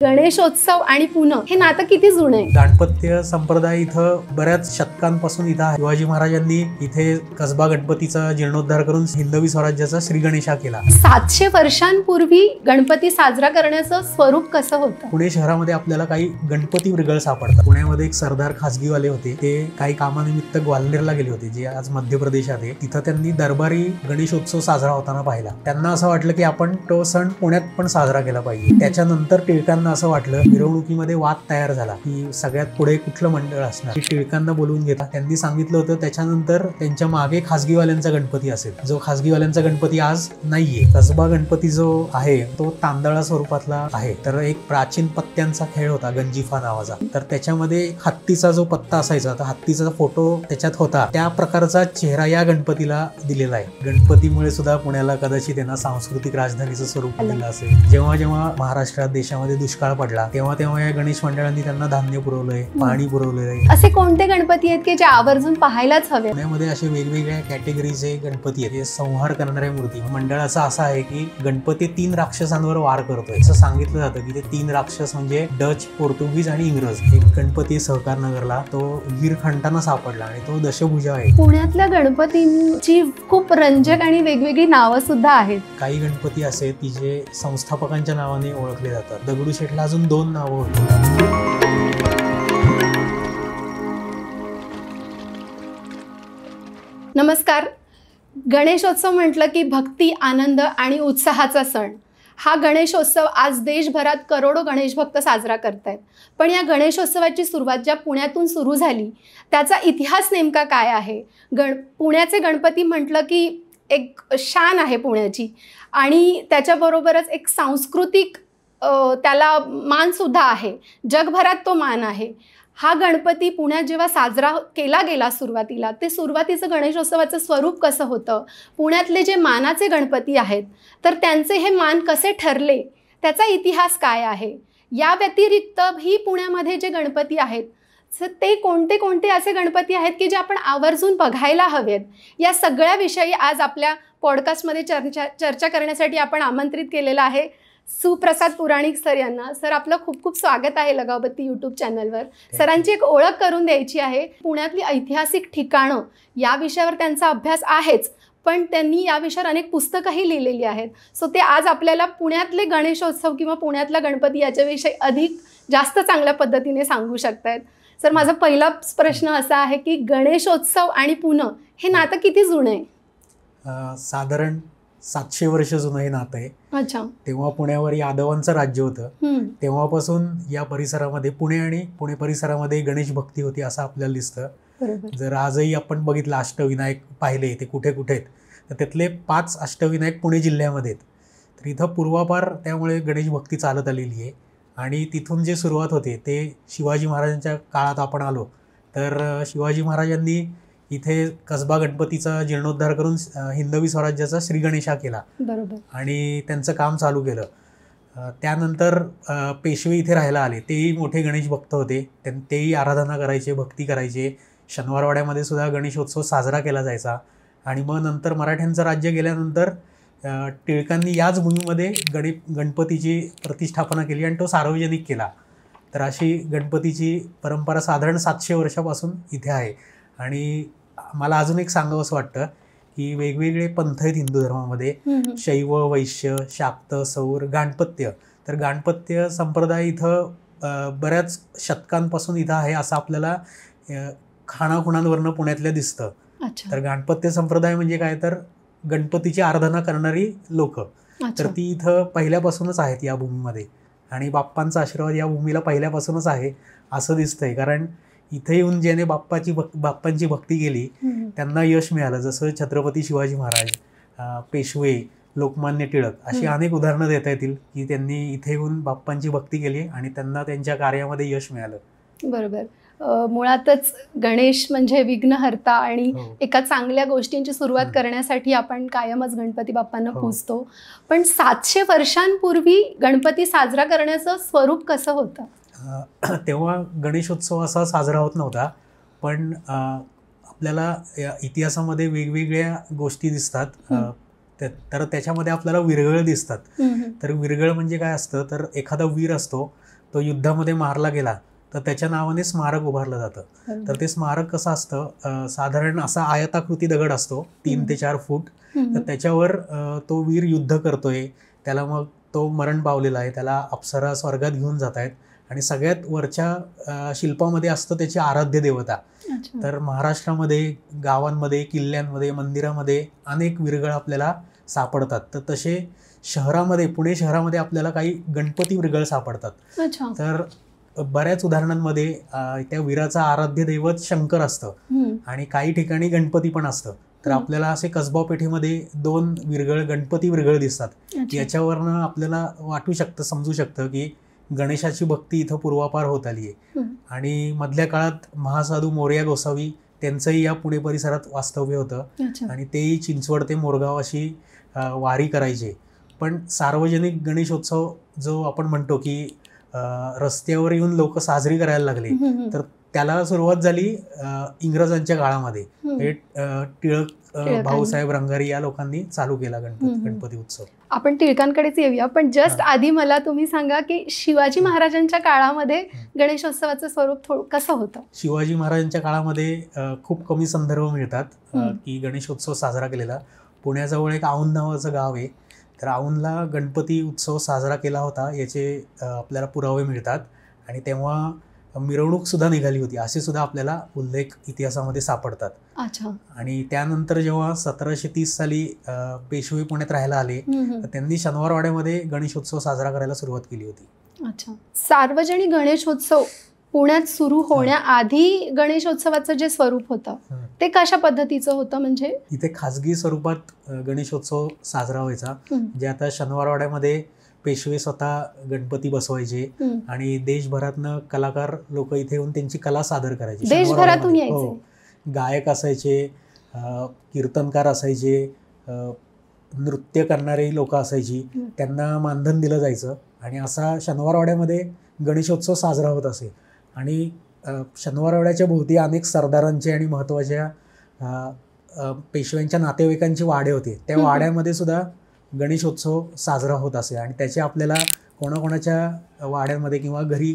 गणेशोत्सव आणि पुणे हे नातं किती जुने आहे। दाम्पत्य संप्रदाय इथं बऱ्याच शतकांपासून इथं आहे। शिवाजी महाराजांनी इथे कसबा गणपतीचा जीर्णोद्धार करून हिंदवी स्वराज्याचा श्री गणेशा केला। 700 वर्षांपूर्वी गणपती साजरा करण्याचं स्वरूप कसं होतं? पुणे शहरामध्ये आपल्याला काही गणपती वृगळ सापडतात। पुण्यामध्ये एक सरदार खासगीवाले होते, ते काही कामानिमित्त ग्वाल्हेरला गेले होते, जे आज मध्य प्रदेशात आहे। तिथं त्यांनी दरबारी गणेशोत्सव साजरा होताना पाहिला। त्यांना असं वाटलं की आपण तो सण पुण्यात पण साजरा केला पाहिजे। त्याच्यानंतर टिळकांना असं वाटलं, मिरवणुकीमध्ये वाद तयार झाला की सगळ्यात पुढे कुठलं मंडळ असणार। टिळकांना बोलवून घेता त्यांनी सांगितलं होतं, त्याच्यानंतर त्यांच्या मागे खासगीवाल्यांचा गणपती असेल, जो खासगीवाल्यांचा गणपती आज नाहीये। कसबा गणपती जो आहे तो तांदळा स्वरूपातला आहे। तर एक प्राचीन पत्त्यांचा खेळ होता गंजिफा नावाचा, तर त्याच्यामध्ये हत्तीचा जो पत्ता असायचा, तर हत्तीचा फोटो त्याच्यात होता, त्या प्रकारचा चेहरा या गणपतीला दिलेला आहे। गणपतीमुळे सुद्धा पुण्याला कदाचित त्यांना सांस्कृतिक राजधानीचं स्वरूप दिलं असेल। जेव्हा जेव्हा महाराष्ट्रात देशामध्ये दुष्काळ पडला तेव्हा तेव्हा या गणेश मंडळांनी त्यांना धान्य पुरवलंय, पाणी पुरवलंय। असे कोणते गणपती आहेत की जे आवर्जून पाहायलाच हवे? पुण्यामध्ये असे वेगवेगळ्या कॅटेगरीचे गणपती आहेत, हे संहार करणाऱ्या मूर्ती। मंडळाचा असा आहे की गणपती 3 राक्षसांवर वार करतोय असं सांगितलं जातं की ते 3 राक्षस म्हणजे डच, पोर्तुगीज आणि इंग्रज। एक गणपती सहकार नगरला तो वीरखंडानं सापडला आणि तो दशभुजा आहे। पुण्यातल्या गणपतींची खूप रंजक आणि वेगवेगळी नावं सुद्धा आहेत। काही गणपती असे की जे संस्थापकांच्या नावाने ओळखले जातात। दगडूशेठला अजून 2 नावं होती। नमस्कार। गणेशोत्सव म्हटलं की भक्ती, आनंद आणि उत्साहाचा सण। हा गणेशोत्सव आज देशभरात करोडो गणेश भक्त साजरा करतायत। पण या गणेशोत्सवाची सुरुवात ज्या पुण्यातून सुरू झाली त्याचा इतिहास नेमका काय आहे? पुण्याचे गणपती म्हटलं की एक शान आहे पुण्याची, आणि त्याच्याबरोबरच एक सांस्कृतिक त्याला मानसुद्धा आहे, जगभरात तो मान आहे। हा गणपती पुण्यात जेव्हा साजरा केला गेला सुरुवातीला, ते सुरुवातीचं गणेशोत्सवाचं स्वरूप कसं होतं, पुण्यातले जे मानाचे गणपती आहेत तर त्यांचे हे मान कसे ठरले, त्याचा इतिहास काय आहे, या व्यतिरिक्तही पुण्यामध्ये जे गणपती आहेत तर ते कोणते कोणते असे गणपती आहेत की जे आपण आवर्जून बघायला हवेत, या सगळ्याविषयी आज आपल्या पॉडकास्टमध्ये चर्चा करण्यासाठी आपण आमंत्रित केलेलं आहे सुप्रसाद पुराणिक सर यांना। सर, आपलं खूप खूप स्वागत आहे लगावबत्ती यूट्यूब चॅनलवर। सरांची एक ओळख करून द्यायची आहे। पुण्यातली ऐतिहासिक ठिकाणं या विषयावर त्यांचा अभ्यास आहेच, पण त्यांनी या विषयावर अनेक पुस्तकंही लिहिलेली आहेत। सो ते आज आपल्याला पुण्यातले गणेशोत्सव किंवा पुण्यातला गणपती याच्याविषयी अधिक जास्त चांगल्या पद्धतीने सांगू शकतायत। सर, माझा पहिला प्रश्न असा आहे की गणेशोत्सव आणि पुणे हे नातं किती जुनं आहे? साधारण 700 वर्ष जुनं हे नातं आहे। अच्छा। तेव्हा पुण्यावर यादवांचं राज्य होतं, तेव्हापासून या परिसरामध्ये पुणे आणि पुणे परिसरामध्ये गणेश भक्ती होती असं आपल्याला दिसतं। जर आजही आपण बघितलं अष्टविनायक पाहिले ते कुठे कुठे आहेत, तर त्यातले 5 अष्टविनायक पुणे जिल्ह्यामध्ये आहेत। तर इथं पूर्वापार त्यामुळे गणेश भक्ती चालत आलेली आहे। आणि तिथून जे सुरुवात होते ते शिवाजी महाराजांच्या काळात आपण आलो तर शिवाजी महाराजांनी इथे कसबा गणपतीचा जीर्णोद्धार करून हिंदवी स्वराज्याचा श्री गणेशा केला। बरोबर। आणि त्यांचं काम चालू केलं। त्यानंतर पेशवे इथे राहायला आले, तेही मोठे गणेश भक्त होते, तेही आराधना करायचे, भक्ती करायचे। शनिवारवाड्यामध्ये सुद्धा गणेशोत्सव साजरा केला जायचा। आणि मग नंतर मराठ्यांचं राज्य गेल्यानंतर टिळकांनी याच भूमीमध्ये गणपतीची प्रतिष्ठापना केली आणि तो सार्वजनिक केला। तर अशी गणपतीची परंपरा साधारण 700 वर्षापासून इथे आहे। आणि मला अजून एक सांगावंसं वाटतं की वेगवेगळे पंथ आहेत हिंदू धर्मामध्ये, शैव, वैश्य, शाक्त, सौर, गाणपत्य। तर गाणपत्य संप्रदाय इथं बऱ्याच शतकांपासून इथं आहे असं आपल्याला खाणाखुणांवरनं पुण्यातल्या दिसतं। तर गाणपत्य संप्रदाय म्हणजे काय, तर गणपतीची आराधना करणारी लोक, तर ती इथं पहिल्यापासूनच आहेत या भूमीमध्ये। आणि बाप्पांचा आशीर्वाद या भूमीला पहिल्यापासूनच आहे असं दिसतंय, कारण इथे येऊन ज्याने बाप्पांची भक्ती केली त्यांना यश मिळालं। जसं छत्रपती शिवाजी महाराज, पेशवे, लोकमान्य टिळक, अशी अनेक उदाहरणं देता येतील की त्यांनी इथे येऊन बाप्पांची भक्ती केली आणि त्यांना त्यांच्या कार्यामध्ये यश मिळालं। बरोबर। मुळातच गणेश म्हणजे विघ्नहर्ता, आणि एका चांगल्या गोष्टींची सुरुवात करण्यासाठी आपण कायमच गणपती बाप्पांना पूजतो। पण 700 वर्षांपूर्वी गणपती साजरा करण्याचं स्वरूप कसं होतं? तेव्हा गणेशोत्सव असा साजरा होत नव्हता, पण आपल्याला इतिहासामध्ये वेगवेगळ्या गोष्टी दिसतात। तर त्याच्यामध्ये आपल्याला विरगळ दिसतात। तर विरगळ म्हणजे काय असतं, तर एखादा वीर असतो तो युद्धामध्ये मारला गेला तर त्याच्या नावाने स्मारक उभारलं जातं. तर ते स्मारक कसं असतं, साधारण असा आयताकृती दगड असतो 3 ते 4 फूट. तर त्याच्यावर तो वीर युद्ध करतोय, त्याला मग तो मरण पावलेला आहे, त्याला अप्सरा स्वर्गात घेऊन जात आहेत आणि सगळ्यात वरच्या शिल्पामध्ये असतं त्याची आराध्य देवता. तर महाराष्ट्रामध्ये गावांमध्ये, किल्ल्यांमध्ये, मंदिरामध्ये अनेक विरगळ आपल्याला सापडतात. तर तसे शहरामध्ये, पुणे शहरामध्ये आपल्याला काही गणपती विरगळ सापडतात. तर बऱ्याच उदाहरणांमध्ये त्या वीराचा आराध्य दैवत शंकर असतं आणि काही ठिकाणी गणपती पण असतं. तर आपल्याला असे कसबा पेठेमध्ये 2 विरगळ, गणपती विरगळ दिसतात. याच्यावरनं आपल्याला वाटू शकतं, समजू शकतं की गणेशाची भक्ती इथं पूर्वापार होत आली आहे. आणि मधल्या काळात महासाधू मोरया गोसावी त्यांचंही या पुणे परिसरात वास्तव्य होतं आणि तेही चिंचवड ते मोरगाव अशी वारी करायचे. पण सार्वजनिक गणेशोत्सव जो आपण म्हणतो की रस्त्यावर येऊन लोक साजरी करायला लागले, तर त्याला सुरुवात झाली इंग्रजांच्या काळामध्ये. हे टिळक, भाऊसाहेब रंगारी या लोकांनी चालू केला गणपती उत्सव. आपण टिळकांकडेच येऊया, पण जस्ट आधी मला तुम्ही सांगा की शिवाजी महाराजांच्या काळामध्ये गणेशोत्सवाचं स्वरूप कसं होतं? शिवाजी महाराजांच्या काळामध्ये खूप कमी संदर्भ मिळतात की गणेशोत्सव साजरा केलेला. पुण्याजवळ एक औंध नावाचं गाव आहे, तर औंधला गणपती उत्सव साजरा केला होता याचे आपल्याला पुरावे मिळतात. आणि तेव्हा मिरवणूक सुद्धा निघाली होती असे सुद्धा आपल्याला उल्लेख इतिहासामध्ये सापडतात. आणि त्यानंतर जेव्हा 1730 साली पेशवे पुण्यात राहायला आले, तर त्यांनी शनिवारवाड्यामध्ये गणेशोत्सव साजरा करायला सुरुवात केली होती. सार्वजनिक गणेशोत्सव पुण्यात सुरू होण्याआधी गणेशोत्सवाचं जे स्वरूप होतं ते कशा पद्धतीचं होतं? म्हणजे इथे खाजगी स्वरूपात गणेशोत्सव साजरा व्हायचा. जे आता शनिवारवाड्यामध्ये पेशवे स्वतः गणपती बसवायचे आणि देशभरातनं कलाकार लोक इथे येऊन त्यांची कला सादर करायची. देशभरातून यायचे, गायक असायचे, कीर्तनकार असायचे, नृत्य करणारे लोक असायची, त्यांना मानधन दिलं जायचं आणि असा शनिवारवाड्यामध्ये गणेशोत्सव साजरा होत असे. आणि शनिवारवाड्याच्या भोवती अनेक सरदारांचे आणि महत्त्वाच्या पेशव्यांच्या नातेवाईकांचे वाडे होते. त्या वाड्यामध्ये सुद्धा गणेशोत्सव साजरा होत असे आणि त्याचे आपल्याला कोणाकोणाच्या वाड्यामध्ये किंवा घरी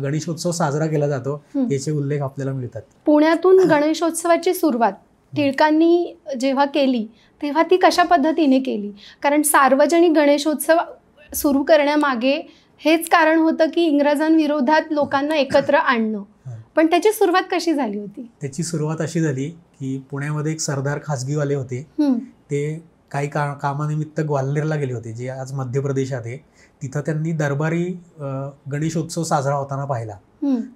गणेशोत्सव साजरा केला जातो याचे उल्लेख आपल्याला मिळतात. पुण्यातून गणेशोत्सवाची सुरुवात टिळकांनी जेव्हा केली तेव्हा ती कशा पद्धतीने केली? कारण सार्वजनिक गणेशोत्सव सुरू करण्यामागे हेच कारण होतं की इंग्रजांविरोधात लोकांना एकत्र आणणं. पण त्याची सुरुवात कशी झाली होती? त्याची सुरुवात अशी झाली की पुण्यामध्ये एक सरदार खाजगीवाले होते. ते काही कामानिमित्त ग्वाल्हेरला गेले होते, जे आज मध्य प्रदेशात आहे. तिथं त्यांनी दरबारी गणेशोत्सव साजरा होताना पाहिला.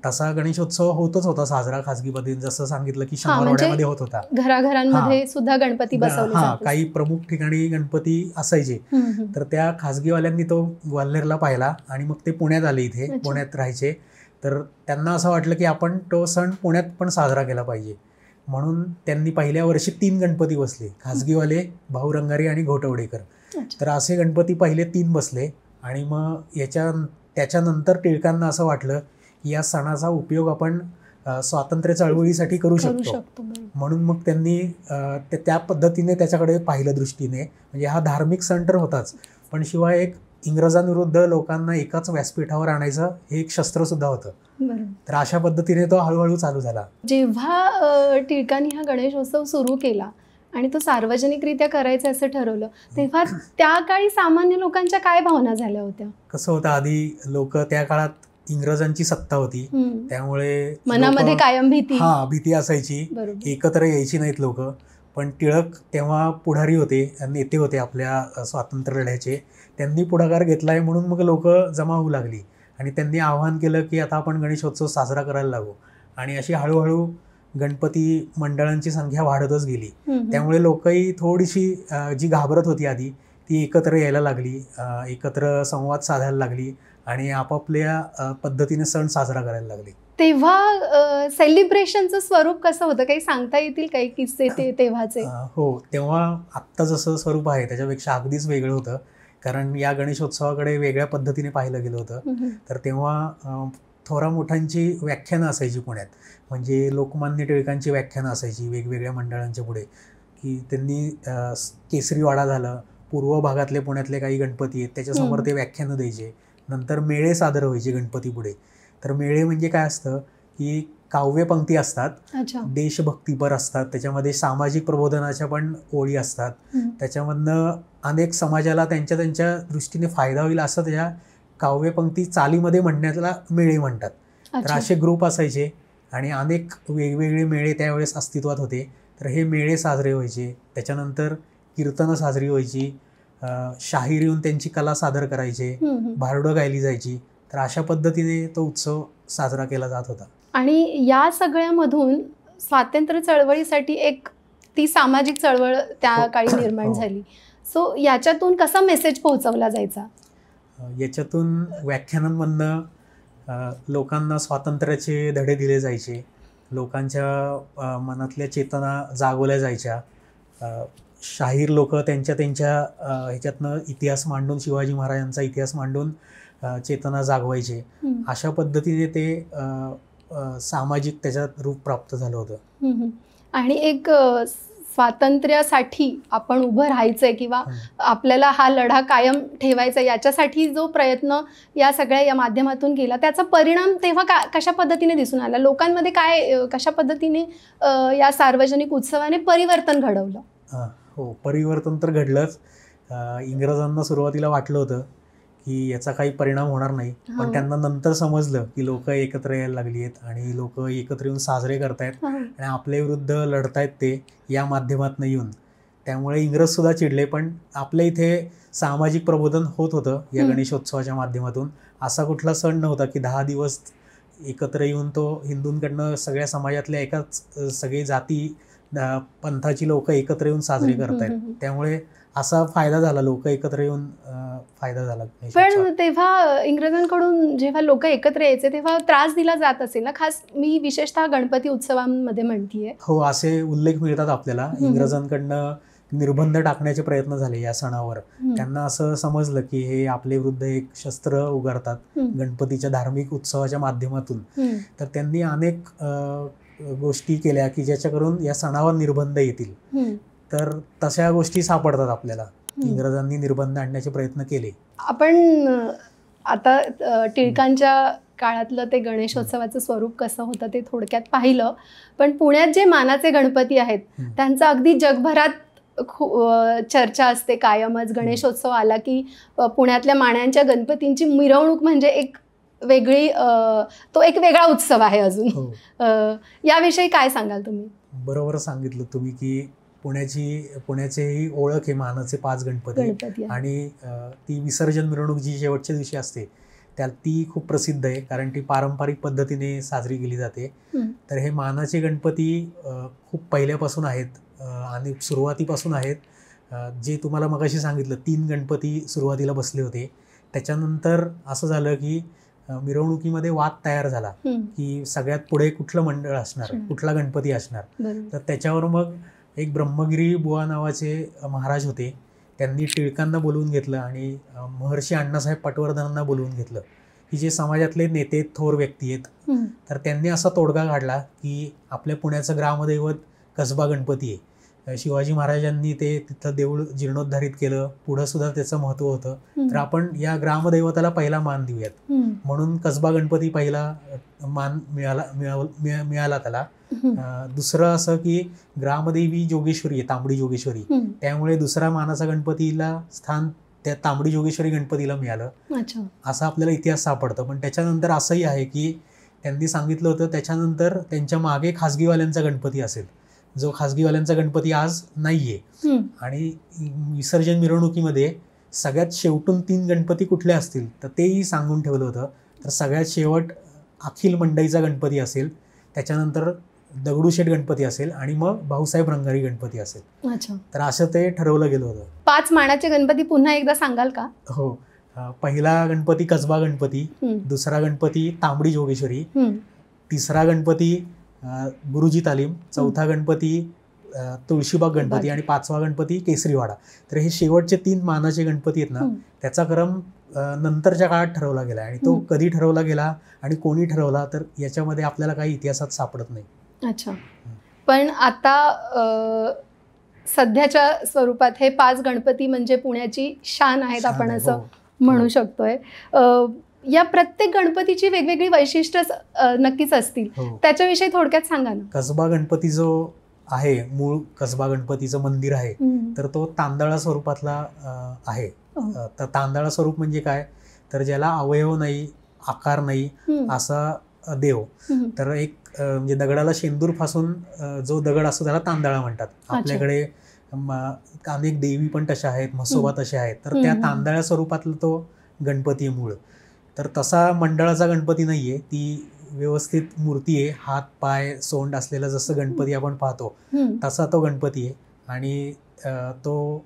तसा गणेशोत्सव होतच होता साजरा खाजगी पद्धतीने, जसं सांगितलं की शनिवारवाड्यामध्ये होत होता. घराघरांमध्ये सुद्धा गणपती बसवले जात. काही प्रमुख ठिकाणी गणपती असायचे. तर त्या खाजगीवाल्यांनी तो ग्वाल्हेरला पाहिला आणि मग ते पुण्यात आले, इथे पुण्यात राहायचे. तर त्यांना असं वाटलं की आपण तो सण पुण्यात पण साजरा केला पाहिजे, म्हणून त्यांनी पहिल्या वर्षी 3 गणपती बसले, खाजगीवाले, भाऊ रंगारी आणि घोटवडेकर. तर असे गणपती पहिले 3 बसले आणि मग त्याच्यानंतर टिळकांना असं वाटलं की या सणाचा उपयोग आपण स्वातंत्र्य चळवळीसाठी करू शकतो. म्हणून मग त्यांनी त्या पद्धतीने त्याच्याकडे पाहिलं दृष्टीने. म्हणजे हा धार्मिक सण तर होताच, पण शिवाय एक इंग्रजांविरुद्ध लोकांना एकाच व्यासपीठावर आणायचं हे एक शस्त्र सुद्धा होतं. तर अशा पद्धतीने तो हळूहळू चालू झाला. जेव्हा टिळकांनी हा गणेशोत्सव सुरू केला आणि तो सार्वजनिकरित्या करायचं असं ठरवलं, तेव्हा त्या काळी सामान्य लोकांच्या काय भावना झाल्या होत्या? कसं होतं, आधी लोक, त्या काळात इंग्रजांची सत्ता होती, त्यामुळे मनामध्ये कायम भीती असायची, एकत्र यायची नाहीत लोक. पण टिळक तेव्हा पुढारी होते, नेते होते आपल्या स्वातंत्र्य लढ्याचे. त्यांनी पुढाकार घेतलाय म्हणून मग लोक जमा होऊ लागली आणि त्यांनी आवाहन केलं की आता आपण गणेशोत्सव साजरा करायला लागू. आणि अशी हळूहळू गणपती मंडळांची संख्या वाढतच गेली. त्यामुळे लोकही थोडीशी जी घाबरत होती आधी, ती एकत्र यायला लागली, एकत्र संवाद साधायला लागली आणि आपापल्या पद्धतीने सण साजरा करायला लागले. तेव्हा सेलिब्रेशनचं स्वरूप कसं होतं? काही सांगता येतील काही किस्से तेव्हाचे? हो, तेव्हा आत्ता जसं स्वरूप आहे त्याच्यापेक्षा अगदीच वेगळं होतं. कारण या गणेशोत्सवाकडे वेगळ्या पद्धतीने पाहिलं गेलं होतं. तर तेव्हा थोरा मोठ्यांची व्याख्यानं असायची पुण्यात. म्हणजे लोकमान्य टिळकांची व्याख्यानं असायची वेगवेगळ्या मंडळांच्या पुढे, की त्यांनी केसरीवाडा झालं, पूर्व भागातले पुण्यातले काही गणपती आहेत त्याच्यासमोर ते व्याख्यानं द्यायचे. नंतर मेळे सादर व्हायचे गणपतीपुढे. तर मेळे म्हणजे काय असतं की काव्यपंक्ती असतात, अच्छा. देशभक्तीपर असतात, त्याच्यामध्ये सामाजिक प्रबोधनाच्या पण ओळी असतात. त्याच्यामधनं अनेक समाजाला त्यांच्या त्यांच्या दृष्टीने फायदा होईल असं त्या काव्यपंक्ती चालीमध्ये म्हणण्याला मेळे म्हणतात. तर असे ग्रुप असायचे आणि अनेक वेगवेगळे मेळे त्यावेळेस अस्तित्वात होते. तर हे मेळे साजरे व्हायचे. त्याच्यानंतर कीर्तनं साजरी व्हायची, शाहीर येऊन त्यांची कला सादर करायचे, भारुडं गायली जायची. तर अशा पद्धतीने तो उत्सव साजरा केला जात होता. आणि या सगळ्यामधून स्वातंत्र्य चळवळीसाठी एक ती सामाजिक चळवळ त्या काळी निर्माण झाली. सो याच्यातून कसा मेसेज पोहोचवला जायचा? याच्यातून व्याख्यानांमधनं लोकांना स्वातंत्र्याचे धडे दिले जायचे, लोकांच्या मनातल्या चेतना जागवल्या जायच्या. शाहीर लोक त्यांच्या त्यांच्या ह्याच्यातनं इतिहास मांडून, शिवाजी महाराजांचा इतिहास मांडून चेतना जागवायचे. अशा पद्धतीने ते सामाजिक त्याच्यात रूप प्राप्त झालं होतं. आणि एक स्वातंत्र्यासाठी आपण उभं राहायचंय किंवा आपल्याला हा लढा कायम ठेवायचा, याच्यासाठी जो प्रयत्न या सगळ्या या माध्यमातून केला, त्याचा परिणाम तेव्हा कशा पद्धतीने दिसून आला? लोकांमध्ये काय, कशा पद्धतीने या सार्वजनिक उत्सवाने परिवर्तन घडवलं? हो, परिवर्तन तर घडलंच. इंग्रजांना सुरुवातीला वाटलं होतं की याचा काही परिणाम होणार नाही, पण त्यांना नंतर समजलं की लोक एकत्र यायला लागली आहेत आणि लोक एकत्र येऊन साजरे करतायत आणि आपल्या विरुद्ध लढतायत ते या माध्यमातून येऊन. त्यामुळे इंग्रज सुद्धा चिडले. पण आपल्या इथे सामाजिक प्रबोधन होत होतं या गणेशोत्सवाच्या माध्यमातून. असा कुठला सण नव्हता की 10 दिवस एकत्र येऊन तो हिंदूंकडनं सगळ्या समाजातल्या एकाच सगळे जाती पंथाची लोक एकत्र येऊन साजरे करतायत. त्यामुळे असा फायदा झाला, लोक एकत्र येऊन फायदा झाला. पण तेव्हा इंग्रजांकडून जेव्हा लोक एकत्र यायचे तेव्हा त्रास दिला जात असेल ना, खास मी विशेषतः गणपती उत्सवांमध्ये म्हणतीये. हो, असे उल्लेख मिळतात आपल्याला. इंग्रजांकडनं निर्बंध टाकण्याचे प्रयत्न झाले या सणावर. त्यांना असं समजलं की हे आपल्या विरुद्ध एक शस्त्र उगारतात गणपतीच्या धार्मिक उत्सवाच्या माध्यमातून. तर त्यांनी अनेक गोष्टी केल्या की ज्याच्या करून या सणावर निर्बंध येतील. तर तशा गोष्टी सापडतात आपल्याला. इंग्रजांनी निर्बंध आणण्याचे प्रयत्न केले. आपण आता टिळकांच्या काळातलं ते गणेशोत्सवाचं स्वरूप कसं होतं ते थोडक्यात पाहिलं. पण पुण्यात जे मानाचे गणपती आहेत त्यांचं अगदी जगभरात चर्चा असते कायमच. गणेशोत्सव आला की पुण्यातल्या मानांच्या गणपतींची मिरवणूक म्हणजे एक वेगळी, तो एक वेगळा उत्सव आहे अजून. याविषयी काय सांगाल तुम्ही? बरोबर सांगितलं तुम्ही की पुण्याची ही ओळख आहे मानाचे 5 गणपती. आणि ती विसर्जन मिरवणूक जी शेवटच्या दिवशी असते ती खूप प्रसिद्ध आहे, कारण ती पारंपरिक पद्धतीने साजरी केली जाते. तर हे मानाचे गणपती खूप पहिल्यापासून आहेत आणि सुरुवातीपासून आहेत. जे तुम्हाला मगाशी सांगितलं 3 गणपती सुरुवातीला बसले होते. त्याच्यानंतर असं झालं की मिरवणुकीमध्ये वाद तयार झाला की सगळ्यात पुढे कुठलं मंडळ असणार, कुठला गणपती असणार. तर त्याच्यावर मग एक ब्रह्मगिरी बुवा नावाचे महाराज होते, त्यांनी टिळकांना बोलवून घेतलं आणि महर्षी अण्णासाहेब पटवर्धनांना बोलवून घेतलं की जे समाजातले नेते थोर व्यक्ती आहेत. तर त्यांनी असा तोडगा काढला की आपल्या पुण्याचं ग्रामदैवत कसबा गणपती आहे. शिवाजी महाराजांनी ते तिथं देऊळ जीर्णोद्धारित केलं, पुढं सुद्धा त्याचं महत्त्व होतं. तर आपण या ग्रामदैवताला पहिला मान देऊयात म्हणून कसबा गणपती पहिला मान मिळाला त्याला. दुसरं असं की ग्रामदेवी जोगेश्वरी आहे, तांबडी जोगेश्वरी, त्यामुळे दुसरा मानाचा गणपतीला स्थान त्या तांबडी जोगेश्वरी गणपतीला मिळालं. असं आपल्याला इतिहास सापडतं. पण त्याच्यानंतर असंही आहे की त्यांनी सांगितलं होतं त्याच्यानंतर त्यांच्या मागे खाजगीवाल्यांचा गणपती असेल, जो खाजगीवाल्यांचा गणपती आज नाहीये. आणि विसर्जन मिरवणुकीमध्ये सगळ्यात शेवटून 3 गणपती कुठले असतील तर तेही सांगून ठेवलं होतं. तर सगळ्यात शेवट अखिल मंडईचा गणपती असेल, त्याच्यानंतर दगडूशेठ गणपती असेल आणि मग भाऊसाहेब रंगारी गणपती असेल. तर असं ते ठरवलं गेलं होतं. 5 मानाचे गणपती पुन्हा एकदा सांगाल का? हो, पहिला गणपती कसबा गणपती, दुसरा गणपती तांबडी जोगेश्वरी, तिसरा गणपती गुरुजी तालीम, चौथा गणपती तुळशीबाग गणपती आणि 5वा गणपती केसरीवाडा. तर हे शेवटचे 3 मानाचे गणपती आहेत ना, त्याचा क्रम नंतरच्या काळात ठरवला गेला आणि तो कधी ठरवला गेला आणि कोणी ठरवला तर याच्यामध्ये आपल्याला काही इतिहासात सापडत नाही. अच्छा, पण आता सध्याच्या स्वरूपात हे 5 गणपती म्हणजे पुण्याची शान आहेत, आपण असं म्हणू शकतोय. या प्रत्येक गणपतीची वेगवेगळी वैशिष्ट्य नक्कीच असतील, त्याच्याविषयी थोडक्यात सांगा ना. कसबा गणपती जो आहे, मूळ कसबा गणपतीचं मंदिर आहे, तर तो तांदळा स्वरूपातला आहे. तर तांदळा स्वरूप म्हणजे काय, तर ज्याला अवयव नाही, आकार नाही असा देव. तर एक म्हणजे दगडाला शेंदूर फासून जो दगड असतो त्याला तांदळा म्हणतात. आपल्याकडे अनेक देवी पण तशा आहेत, म्हसोबा तशा आहेत, तर त्या तांदळा स्वरूपातला तो गणपती मूळ. तर तसा मंडळाचा गणपती नाहीये, ती व्यवस्थित मूर्ती आहे. हात पाय सोंड असलेला जसं गणपती आपण पाहतो तसा तो गणपती आहे. आणि तो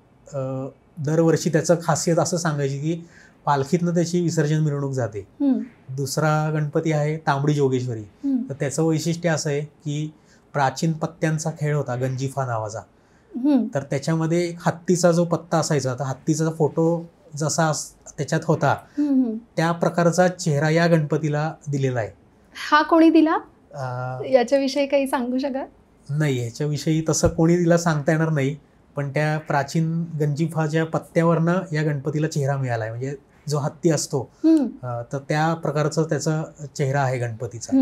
दरवर्षी त्याचं खासियत असं सांगायची की पालखीतनं त्याची विसर्जन मिरवणूक जाते. दुसरा गणपती आहे तांबडी जोगेश्वरी. तर त्याचं वैशिष्ट्य असं आहे की प्राचीन पत्त्यांचा खेळ होता गंजिफा नावाचा. तर त्याच्यामध्ये एक हत्तीचा जो पत्ता असायचा, तर हत्तीचा फोटो जसा त्याच्यात होता त्या प्रकारचा चेहरा या गणपतीला दिलेला आहे. हा कोणी दिला, याच्याविषयी काही सांगू शकाल? नाही, ह्याच्याविषयी तसं कोणी दिला सांगता येणार नाही, पण त्या प्राचीन गंजिफाच्या पत्त्यावरनं या गणपतीला चेहरा मिळाला आहे. म्हणजे जो हत्ती असतो तर त्या प्रकारचा त्याचा चेहरा आहे गणपतीचा.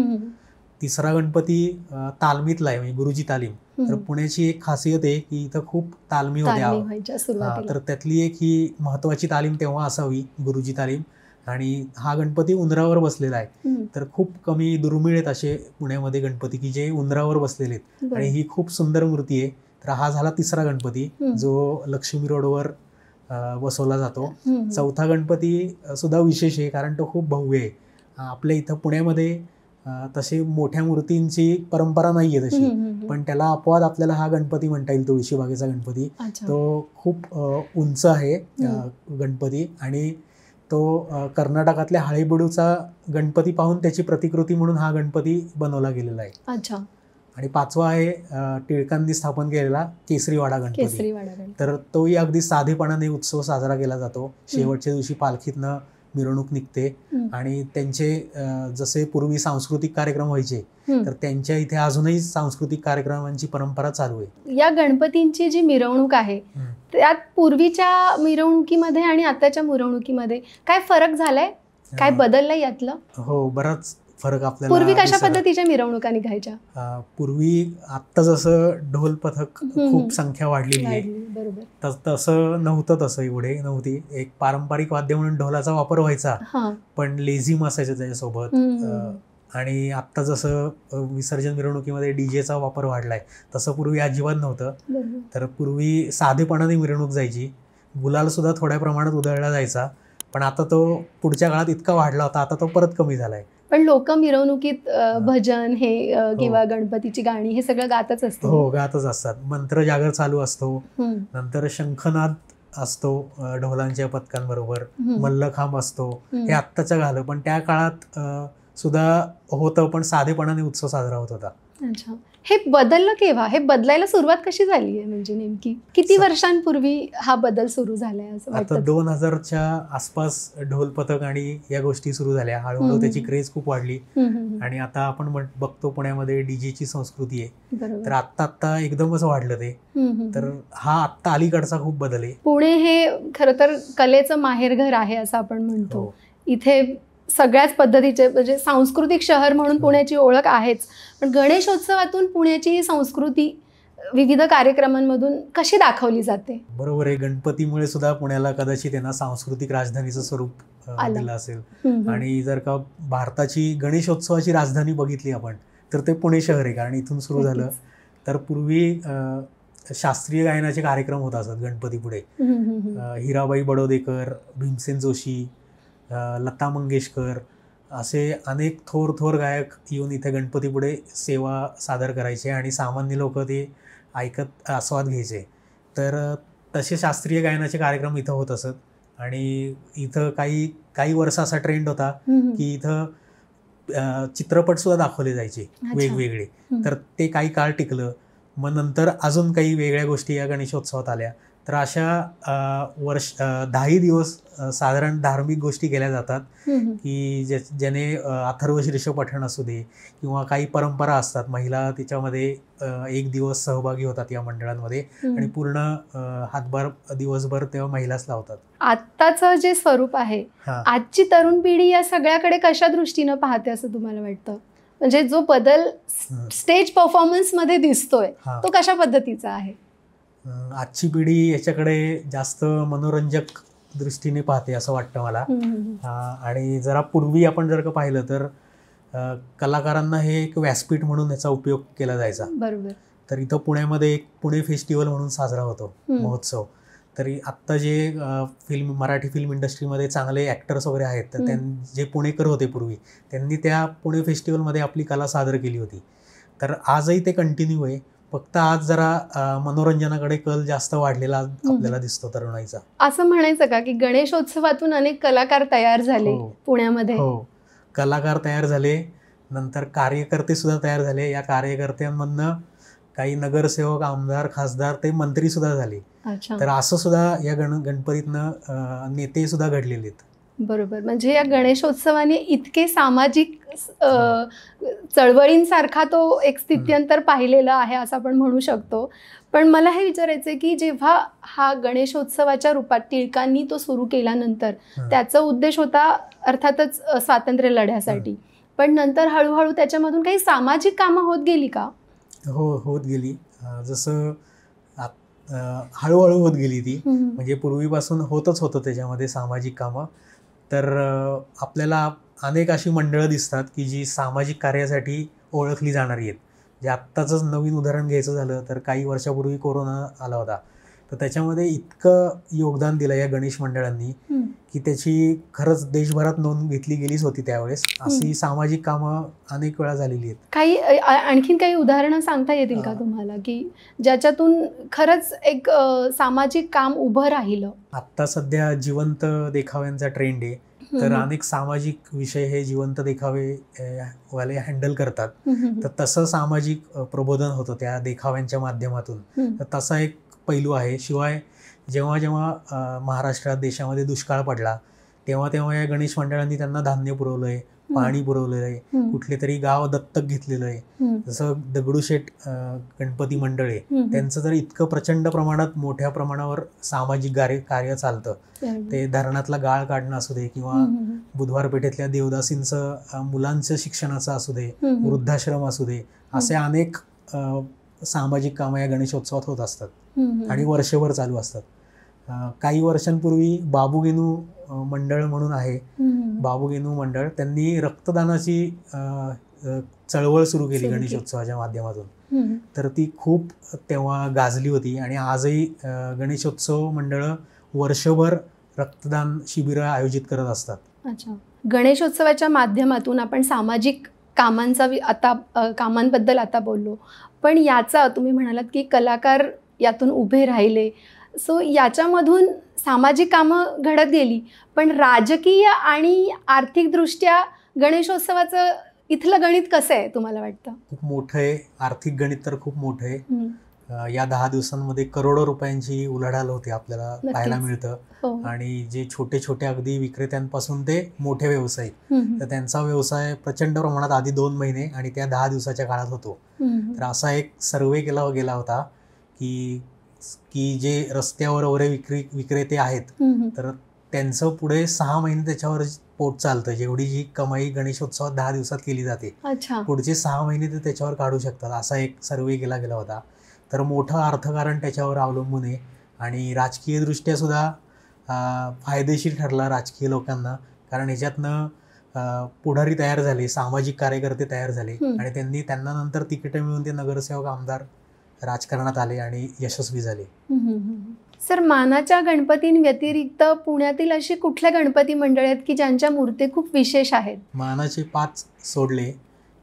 तिसरा गणपती तालमीतला आहे, म्हणजे गुरुजी तालीम. तर पुण्याची एक खासियत आहे की इथं खूप तालमी होत्या, तर त्यातली एक ही महत्वाची तालीम तेव्हा असावी, गुरुजी तालीम. आणि हा गणपती उंदरावर बसलेला आहे. तर खूप कमी दुर्मिळ आहेत असे पुण्यामध्ये गणपती की जे उंदरावर बसलेले आहेत, आणि ही खूप सुंदर मूर्ती आहे. तर हा झाला तिसरा गणपती जो लक्ष्मी रोडवर बसवला जातो. चौथा गणपती सुद्धा विशेष आहे कारण तो खूप भव्य आहे. आपल्या इथं पुण्यामध्ये तशी मोठ्या मूर्तींची परंपरा नाहीये तशी, पण त्याला अपवाद आपल्याला हा गणपती म्हणता येईल, तुळशीबागेचा गणपती. तो खूप उंच आहे गणपती, आणि तो कर्नाटकातल्या हळेबीडूचा गणपती पाहून त्याची प्रतिकृती म्हणून हा गणपती बनवला गेलेला आहे. आणि पाचवा आहे टिळकांनी स्थापन केलेला केसरीवाडा गणपती. तर तोही अगदी साधेपणाने उत्सव साजरा केला जातो. शेवटच्या दिवशी पालखीतनं मिरवणूक निघते, आणि त्यांचे जसे पूर्वी सांस्कृतिक कार्यक्रम व्हायचे, तर त्यांच्या इथे अजूनही सांस्कृतिक कार्यक्रमांची परंपरा चालू आहे. या गणपतींची जी मिरवणूक आहे त्यात पूर्वीच्या मिरवणुकीमध्ये आणि आताच्या मिरवणुकीमध्ये काय फरक झालाय, काय बदललंय यातलं? हो, बराच फरक आपल्याला. पूर्वी कशा पद्धतीच्या मिरवणुका निघायच्या? पूर्वी आत्ता जसं ढोल पथक खूप संख्या वाढलेली आहे, तसं नव्हतं, तसं एवढे नव्हती. एक पारंपरिक वाद्य म्हणून ढोलाचा वापर व्हायचा, पण लेझिम असायचं त्याच्यासोबत. आणि आत्ता जसं विसर्जन मिरवणुकीमध्ये डीजेचा वापर वाढलाय, तसं पूर्वी अजिबात नव्हतं. तर पूर्वी साधेपणाने मिरवणूक जायची, गुलाल सुद्धा थोड्या प्रमाणात उधळला जायचा, पण आता तो पुढच्या काळात इतका वाढला होता, आता तो परत कमी झालाय. पण लोक मिरवणुकीत भजन हे किंवा गणपतीची गाणी हे सगळं गातच असतात. हो, गातच असतात. मंत्र जागर चालू असतो, नंतर शंखनाद असतो ढोलांच्या पथकांबरोबर, मल्लखांब असतो. हे आत्ताचं झालं, पण त्या काळात सुद्धा होतं, पण साधेपणाने उत्सव साजरा होत होता. अच्छा, हे बदललं केव्हा? हे बदलायला सुरुवात कशी झाली आहे? म्हणजे नेमकी किती वर्षांपूर्वी हा बदल सुरू झालाय असं वाटतं? आता 2000च्या आसपास ढोल पथक आणि या गोष्टी सुरू झाल्या. हळूहळू त्याची क्रेज खूप वाढली, आणि आता आपण बघतो पुण्यामध्ये डीजेची संस्कृती आहे. तर आत्ता एकदमच वाढलं ते. तर हा आत्ता अलीकडचा खूप बदल आहे. पुणे हे खरं तर कलेचं माहेरघर आहे असं आपण म्हणतो. इथे सगळ्याच पद्धतीचे म्हणजे सांस्कृतिक शहर म्हणून पुण्याची ओळख आहेच, पण गणेशोत्सवातून पुण्याची ही संस्कृती विविध कार्यक्रमांमधून कशी दाखवली जाते? बरोबर आहे, गणपतीमुळे सुद्धा पुण्याला कदाचित त्यांना सांस्कृतिक राजधानीचं स्वरूप दिलं असेल. आणि जर का भारताची गणेशोत्सवाची राजधानी बघितली आपण, तर ते पुणे शहर आहे, कारण इथून सुरू झालं. तर पूर्वी शास्त्रीय गायनाचे कार्यक्रम होत असत गणपतीपुढे. हिराबाई बडोदेकर, भीमसेन जोशी, लता मंगेशकर असे अनेक थोर गायक येऊन इथे गणपतीपुढे सेवा सादर करायचे, आणि सामान्य लोक ते ऐकत आस्वाद घ्यायचे. तर तसे शास्त्रीय गायनाचे कार्यक्रम इथं होत असत. आणि इथं काही वर्ष असा ट्रेंड होता की इथं चित्रपट सुद्धा दाखवले जायचे वेगवेगळे. तर ते काही काळ टिकलं. मग नंतर अजून काही वेगळ्या गोष्टी या गणेशोत्सवात आल्या. तर अशा वर्ष 10 दिवस साधारण धार्मिक गोष्टी केल्या जातात की ज्याने अथर्वशीर्ष पठण असू दे किंवा काही परंपरा असतात, महिला तिच्यामध्ये एक दिवस सहभागी होतात या मंडळांमध्ये आणि पूर्ण हातभार दिवसभर तेव्हा महिलाच लावतात. आत्ताचं जे स्वरूप आहे, आजची तरुण पिढी या सगळ्याकडे कशा दृष्टीनं पाहते असं तुम्हाला वाटतं? म्हणजे जो बदल स्टेज परफॉर्मन्स मध्ये दिसतोय तो कशा पद्धतीचा आहे? आजची पिढी याच्याकडे जास्त मनोरंजक दृष्टीने पाहते असं वाटतं मला. आणि जरा पूर्वी आपण जर का पाहिलं तर कलाकारांना हे एक व्यासपीठ म्हणून याचा उपयोग केला जायचा. बरोबर. तर इथं पुण्यामध्ये एक पुणे फेस्टिवल म्हणून साजरा होतो महोत्सव. तरी आत्ता जे मराठी फिल्म इंडस्ट्रीमध्ये चांगले ॲक्टर्स वगैरे आहेत, तर जे पुणेकर होते पूर्वी, त्यांनी त्या पुणे फेस्टिवलमध्ये आपली कला सादर केली होती. तर आजही ते कंटिन्यू आहे, फक्त आज जरा मनोरंजनाकडे कल जास्त वाढलेला आपल्याला दिसतो तरुणाईचा. असं म्हणायचं का की गणेशोत्सवातून अनेक कलाकार तयार झाले पुण्यामध्ये? हो, कलाकार तयार झाले, नंतर कार्यकर्ते सुद्धा तयार झाले. या कार्यकर्त्यांमधनं काही नगरसेवक, आमदार, खासदार, ते मंत्री सुद्धा झाले. तर असं सुद्धा या गणपतीतनं नेते सुद्धा घडलेले आहेत. बरोबर. म्हणजे या गणेशोत्सवाने इतके सामाजिक चळवळींसारखा तो एक स्थित्यंतर पाहिलेला आहे असं आपण म्हणू शकतो. पण मला हे विचारायचं आहे की जेव्हा हा गणेशोत्सवाच्या रूपात टिळकांनी तो सुरू केल्यानंतर त्याचा उद्देश होता अर्थातच स्वातंत्र्य लढ्यासाठी, पण नंतर हळूहळू त्याच्यामधून काही सामाजिक कामं होत गेली का? हो, होत गेली. जसं हळूहळू होत गेली ती. म्हणजे पूर्वीपासून होतच होतं त्याच्यामध्ये सामाजिक कामं. तर आपल्याला अनेक अशी मंडळं दिसतात की जी सामाजिक कार्यासाठी ओळखली जाणारी आहेत. जे आत्ताचंच नवीन उदाहरण घ्यायचं झालं तर काही वर्षापूर्वी कोरोना आला होता, तर त्याच्यामध्ये इतकं योगदान दिलं या गणेश मंडळांनी की त्याची खरंच देशभरात नोंद घेतली गेलीच होती त्यावेळेस. अशी सामाजिक कामं अनेक वेळा झालेली आहेत. काही आणखीन काही उदाहरणं सांगता येतील का तुम्हाला की ज्याच्यातून खरंच एक सामाजिक काम उभं राहिलं? आत्ता सध्या जिवंत देखाव्यांचा ट्रेंड आहे, तर अनेक सामाजिक विषय हे जिवंत देखावे वाले हँडल करतात. तर तसं सामाजिक प्रबोधन होतं त्या देखाव्यांच्या माध्यमातून. तर तसा एक पैलू आहे. शिवाय जेव्हा जेव्हा महाराष्ट्रात, देशामध्ये दुष्काळ पडला तेव्हा तेव्हा या गणेश मंडळांनी त्यांना धान्य पुरवलंय, पाणी पुरवलेलं आहे, कुठले तरी गाव दत्तक घेतलेलं आहे. जसं दगडूशेठ गणपती मंडळ आहे, त्यांचं तर इतकं प्रचंड प्रमाणात मोठ्या प्रमाणावर सामाजिक कार्य चालतं. ते धरणातला गाळ काढणं असू दे किंवा बुधवार पेठेतल्या देवदासींचं मुलांचं शिक्षणाचं असू दे, वृद्धाश्रम असू दे, असे अनेक सामाजिक कामं या गणेशोत्सवात होत असतात आणि वर्षभर चालू असतात. काही वर्षांपूर्वी बाबूगेनू मंडळ म्हणून आहे, बाबूगेनू मंडळ, त्यांनी रक्तदानाची चळवळ सुरू केली गणेशोत्सवाच्या माध्यमातून. तर ती खूप तेव्हा गाजली होती आणि आजही गणेशोत्सव मंडळं वर्षभर रक्तदान शिबिरं आयोजित करत असतात. अच्छा. गणेशोत्सवाच्या माध्यमातून आपण सामाजिक कामांबद्दल आता बोललो, पण याचा तुम्ही म्हणालात की कलाकार यातून उभे राहिले, सो याच्यामधून सामाजिक कामं घडत गेली, पण राजकीय आणि आर्थिकदृष्ट्या गणेशोत्सवाचं इथलं गणित कसं आहे तुम्हाला वाटतं? खूप मोठं आहे. आर्थिक गणित तर खूप मोठं आहे. या 10 दिवसांमध्ये करोडो रुपयांची उलाढाल होते आपल्याला पाहायला मिळतं. आणि जे छोटे छोटे अगदी विक्रेत्यांपासून ते मोठे व्यवसायिक, तर त्यांचा व्यवसाय प्रचंड प्रमाणात आधी 2 महिने आणि त्या 10 दिवसाच्या काळात होतो. तर असा एक सर्वे केला गेला होता की जे रस्त्यावर वगैरे विक्रेते आहेत, तर त्यांचं पुढे 6 महिने त्याच्यावर पोट चालतं. जेवढी जी कमाई गणेशोत्सवात 10 दिवसात केली जाते, पुढचे 6 महिने ते त्याच्यावर काढू शकतात, असा एक सर्वे केला गेला होता. तर मोठं अर्थकारण त्याच्यावर अवलंबून आहे आणि राजकीयदृष्ट्या सुद्धा फायदेशीर ठरला राजकीय लोकांना, कारण ह्याच्यातनं पुढारी तयार झाले, सामाजिक कार्यकर्ते तयार झाले आणि त्यांना नंतर तिकीटं मिळून ते नगरसेवक, आमदार राजकारणात आले आणि यशस्वी झाले. सर, मानाच्या गणपतींव्यतिरिक्त पुण्यातील अशी कुठल्या गणपती मंडळ आहेत की ज्यांच्या मूर्ती खूप विशेष आहेत? मानाचे 5 सोडले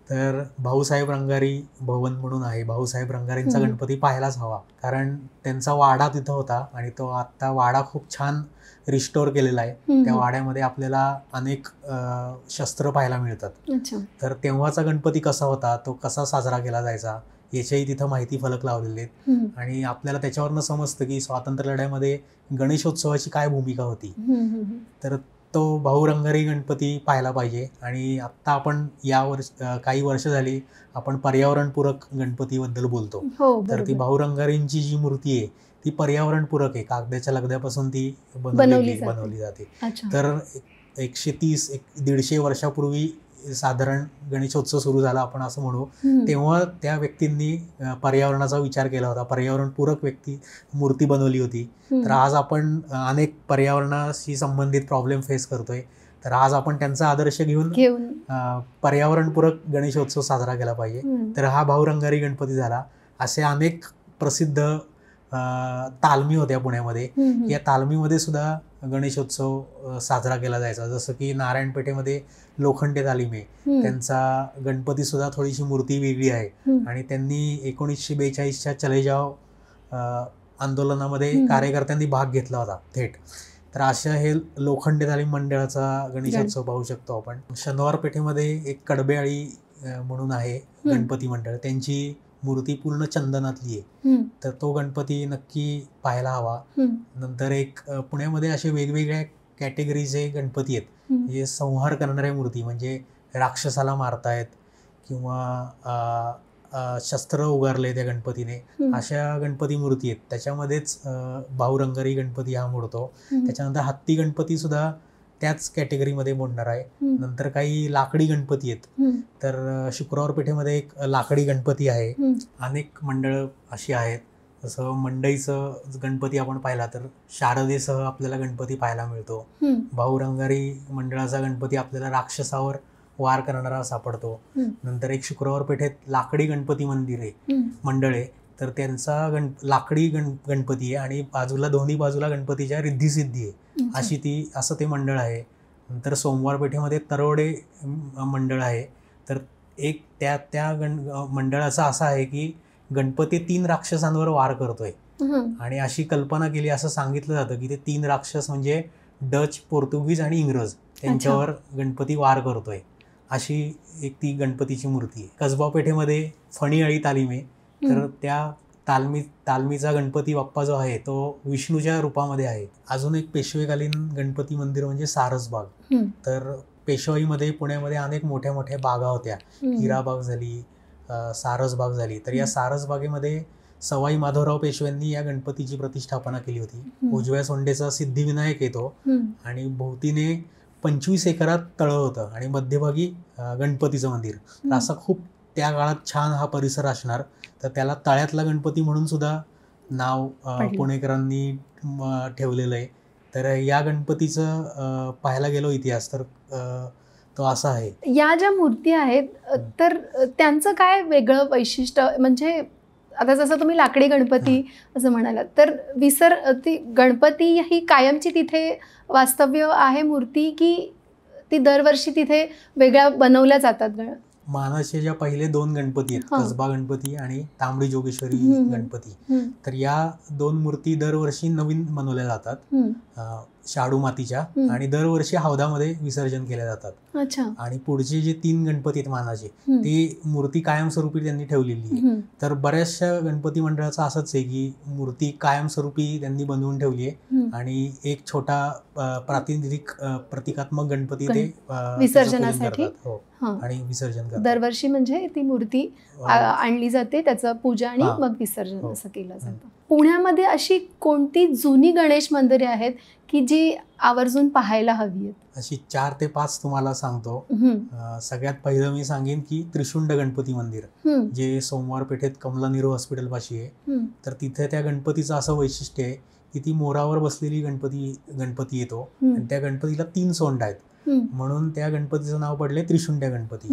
तर भाऊसाहेब रंगारी भवन म्हणून आहे. भाऊसाहेब रंगारींचा गणपती पाहायलाच हवा, कारण त्यांचा वाडा तिथं होता आणि तो आत्ता वाडा खूप छान रिस्टोर केलेला आहे. त्या वाड्यामध्ये आपल्याला अनेक शस्त्र पाहायला मिळतात. तर तेव्हाचा गणपती कसा होता, तो कसा साजरा केला जायचा याच्याही तिथं माहिती फलक लावलेले आहेत आणि आपल्याला त्याच्यावरनं समजतं की स्वातंत्र्य लढ्यामध्ये गणेशोत्सवाची काय भूमिका होती. तर तो बहुरंगारी गणपती पाहायला पाहिजे. आणि आत्ता आपण काही वर्ष झाली आपण पर्यावरणपूरक गणपतीबद्दल बोलतो. तर ती बहुरंगारींची जी मूर्ती आहे ती पर्यावरणपूरक आहे. कागदाच्या लगद्यापासून ती बनवली जाते. तर 130-150 वर्षापूर्वी साधारण गणेशोत्सव सुरू झाला आपण असं म्हणू, तेव्हा त्या व्यक्तींनी पर्यावरणाचा विचार केला होता, पर्यावरणपूरक मूर्ती बनवली होती. तर आज आपण अनेक पर्यावरणाशी संबंधित प्रॉब्लेम फेस करतोय, तर आज आपण त्यांचा आदर्श घेऊन पर्यावरणपूरक गणेशोत्सव साजरा केला पाहिजे. तर हा बहुरंगारी गणपती झाला. असे अनेक प्रसिद्ध तालमी होत्या पुण्यामध्ये, या तालमीमध्ये सुद्धा गणेशोत्सव साजरा केला जायचा. जसं की नारायणपेठेमध्ये लोखंडे तालीम आहे, त्यांचा गणपती सुद्धा थोडीशी मूर्ती वेगळी आहे आणि त्यांनी 1942च्या चले जाव आंदोलनामध्ये कार्यकर्त्यांनी भाग घेतला होता थेट. तर अशा हे लोखंडे तालीम मंडळाचा गणेशोत्सव पाहू शकतो आपण. शनिवार पेठेमध्ये एक कडबेआळी म्हणून आहे गणपती मंडळ, त्यांची मूर्ती पूर्ण चंदनातली आहे. तर तो गणपती नक्की पाहायला हवा. नंतर एक पुण्यामध्ये असे वेगवेगळ्या कॅटेगरीचे गणपती आहेत, जे संहार करणाऱ्या मूर्ती, म्हणजे राक्षसाला मारतायत किंवा शस्त्र उगारले त्या गणपतीने, अशा गणपती मूर्ती आहेत. त्याच्यामध्येच बहुरंगारी गणपती हा मोडतो. त्याच्यानंतर हत्ती गणपती सुद्धा त्याच कॅटेगरीमध्ये मोडणार आहे. नंतर काही लाकडी गणपती आहेत. तर शुक्रवार पेठेमध्ये एक लाकडी गणपती आहे. अनेक मंडळ अशी आहेत. जसं मंडईचं गणपती आपण पाहिला तर शारदेसह आपल्याला गणपती पाहायला मिळतो. बहुरंगारी मंडळाचा गणपती आपल्याला राक्षसावर वार करणारा सापडतो. नंतर एक शुक्रवार पेठेत लाकडी गणपती मंडळ आहे. तर त्यांचा लाकडी गणपती आहे आणि दोन्ही बाजूला गणपतीच्या रिद्धी सिद्धी आहे, असं ते मंडळ आहे. नंतर सोमवार पेठेमध्ये तरवडे मंडळ आहे. तर एक त्या मंडळाचा असा आहे की गणपती 3 राक्षसांवर वार करतोय आणि अशी कल्पना केली, असं सांगितलं जातं की ते 3 राक्षस म्हणजे डच, पोर्तुगीज आणि इंग्रज, त्यांच्यावर गणपती वार करतोय. अशी एक ती गणपतीची मूर्ती आहे. कसबा पेठेमध्ये फणीआळी तालीम आहे. तर त्या तालमीचा गणपती बाप्पा जो आहे तो विष्णूच्या रूपामध्ये आहे. अजून एक पेशवेकालीन गणपती मंदिर म्हणजे सारसबाग. तर पेशवाईमध्ये पुण्यामध्ये अनेक मोठ्या मोठ्या बागा होत्या. हिराबाग झाली, सारसबाग झाली. तर या सारसबागेमध्ये सवाई माधवराव पेशव्यांनी या गणपतीची प्रतिष्ठापना केली होती. उजव्या सोंडेचा सिद्धिविनायक येतो आणि भोवतीने 25 एकरात तळं होतं आणि मध्यभागी गणपतीचं मंदिर. असं खूप त्या काळात छान हा परिसर असणार. तर त्याला तळ्यातला गणपती म्हणून सुद्धा नाव पुणेकरांनी ठेवलेलं आहे. तर या गणपतीचं पाहायला गेलो इतिहास तर तो असा आहे. या ज्या मूर्ती आहेत तर त्यांचं काय वेगळं वैशिष्ट्य, म्हणजे आता जसं तुम्ही लाकडी गणपती असं म्हणालात, तर ती गणपती ही कायमची तिथे वास्तव्य आहे मूर्ती, की ती दरवर्षी तिथे वेगळ्या बनवल्या जातात? मानाचे ज्या पहिले 2 गणपती आहेत, कसबा गणपती आणि तांबडी जोगेश्वरी गणपती, तर या 2 मूर्ती दरवर्षी नवीन बनवल्या जातात शाडू मातीच्या आणि दरवर्षी हौदामध्ये विसर्जन केल्या जातात. आणि पुढचे जे 3 गणपती आहेत मानाचे, ती मूर्ती कायमस्वरूपी त्यांनी ठेवलेली आहे. तर बऱ्याचशा गणपती मंडळाचं असंच आहे की मूर्ती कायमस्वरूपी त्यांनी बनवून ठेवली आहे आणि एक छोटा प्रतिकात्मक गणपती ते विसर्जनासाठी आणि विसर्जन करतात. दरवर्षी म्हणजे ती मूर्ती आणली जाते, त्याचं पूजा आणि मग विसर्जन असं केलं जातं. पुण्यामध्ये अशी कोणती जुनी गणेश मंदिरे आहेत की जी आवर्जून पाहायला हवी आहेत? अशी 4 ते 5 तुम्हाला सांगतो. सगळ्यात पहिलं मी सांगेन की त्रिशुंड गणपती मंदिर, जे सोमवार पेठेत कमला नेहरू हॉस्पिटल पाशी आहे. तर तिथे त्या गणपतीचं असं वैशिष्ट्य आहे की ती मोरावर बसलेली गणपती येतो आणि त्या गणपतीला 3 सोंड आहेत, म्हणून त्या गणपतीचं नाव पडले त्रिशुंड्या गणपती.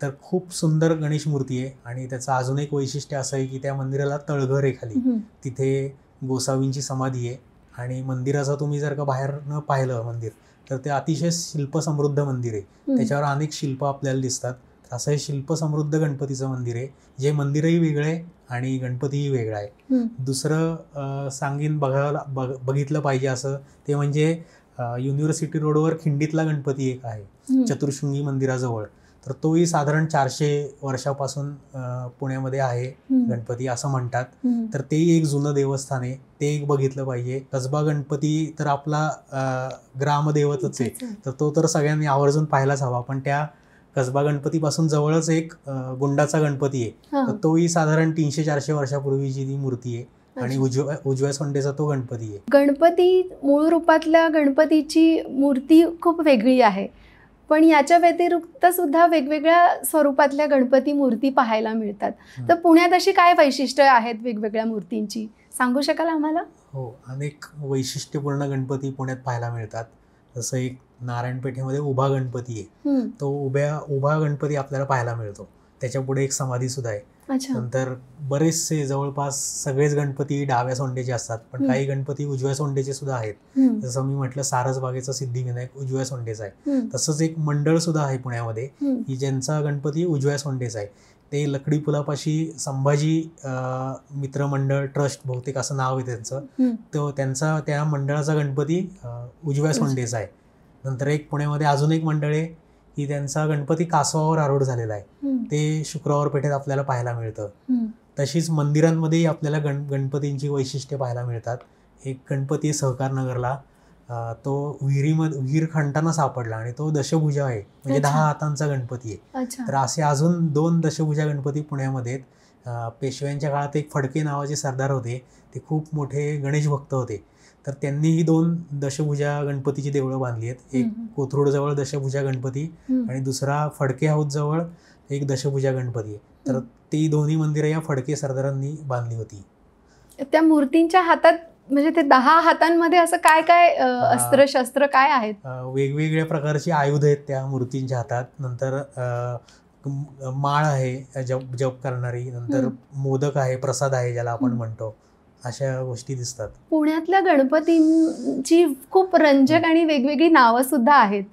तर खूप सुंदर गणेश मूर्ती आहे आणि त्याचं अजून एक वैशिष्ट्य असं आहे की त्या मंदिराला तळघर आहे खाली, तिथे गोसावींची समाधी आहे आणि मंदिराचं तुम्ही जर का बाहेरनं पाहिलं मंदिर तर ते अतिशय शिल्पसमृद्ध मंदिर आहे. त्याच्यावर अनेक शिल्प आपल्याला दिसतात. असं हे शिल्पसमृद्ध गणपतीचं मंदिर आहे, जे मंदिरही वेगळं आहे आणि गणपतीही वेगळा आहे. दुसरं सांगीन बघितलं पाहिजे असं ते म्हणजे युनिव्हर्सिटी रोडवर खिंडीतला गणपती एक आहे, चतुर्शृंगी मंदिराजवळ. तर तोही साधारण 400 वर्षापासून पुण्यामध्ये आहे गणपती असं म्हणतात. तर तेही एक जुनं देवस्थान आहे, ते एक बघितलं पाहिजे. कसबा गणपती तर आपला ग्रामदेवतच आहे, तर तो तर सगळ्यांनी आवर्जून पाहायलाच हवा. पण त्या कसबा गणपतीपासून जवळच एक गुंडाचा गणपती आहे, तर तोही साधारण 300-400 वर्षापूर्वीची ती मूर्ती आहे आणि उजव्या सोंडेचा तो गणपती आहे. गणपती मूळ रूपातल्या गणपतीची मूर्ती खूप वेगळी आहे, पण याच्या व्यतिरिक्त सुद्धा वेगवेगळ्या स्वरूपातल्या गणपती मूर्ती पाहायला मिळतात. तर पुण्यात अशी काय वैशिष्ट्य आहेत वेगवेगळ्या मूर्तींची, सांगू शकाल आम्हाला? हो, अनेक वैशिष्ट्यपूर्ण गणपती पुण्यात पाहायला मिळतात. जसं एक नारायणपेठेमध्ये उभा गणपती आहे, तो उभा गणपती आपल्याला पाहायला मिळतो. त्याच्या पुढे एक समाधी सुद्धा आहे. नंतर बरेचसे जवळपास सगळेच गणपती डाव्या सोंडेचे असतात, पण काही गणपती उजव्या सोंडेचे सुद्धा आहेत. जसं मी म्हटलं सारसबागेचा सिद्धिविनायक उजव्या सोंडेचा आहे. तसंच एक मंडळ सुद्धा आहे पुण्यामध्ये की ज्यांचा गणपती उजव्या सोंडेचा आहे. ते लकडी पुलापाशी संभाजी मित्रमंडळ ट्रस्ट बहुतेक असं नाव आहे त्यांचं. तो त्या मंडळाचा गणपती उजव्या सोंडेचा आहे. नंतर एक पुण्यामध्ये अजून एक मंडळ आहे की त्यांचा गणपती कासवावर आरूढ झालेला आहे, ते शुक्रवार पेठेत आपल्याला पाहायला मिळतं. तशीच मंदिरांमध्येही आपल्याला गणपतींची वैशिष्ट्ये पाहायला मिळतात. एक गणपती आहे सहकार नगरला, तो विहीर खणताना सापडला आणि तो दशभुजा आहे, म्हणजे 10 हातांचा गणपती आहे. तर असे अजून 2 दशभुजा गणपती पुण्यामध्ये आहेत. पेशव्यांच्या काळात एक फडके नावाचे सरदार होते, ते खूप मोठे गणेश भक्त होते. तर त्यांनी ही 2 दशभुजा गणपतीची देवळं बांधली आहेत. एक कोथरूडजवळ दशभुजा गणपती आणि दुसरा फडके हाऊस जवळ एक दशभुजा गणपती आहे. तर ती दोन्ही मंदिरं या फडके सरदारांनी बांधली होती. त्या मूर्तींच्या हातात म्हणजे ते 10 हातांमध्ये असं काय काय अस्त्र शस्त्र काय आहेत? वेगवेगळ्या प्रकारची आयुध आहेत त्या मूर्तींच्या हातात. नंतर माळ आहे जप करणारी, नंतर मोदक आहे, प्रसाद आहे ज्याला आपण म्हणतो, अशा गोष्टी दिसतात. पुण्यातल्या गणपतींची खूप रंजक आणि वेगवेगळी नावं सुद्धा आहेत.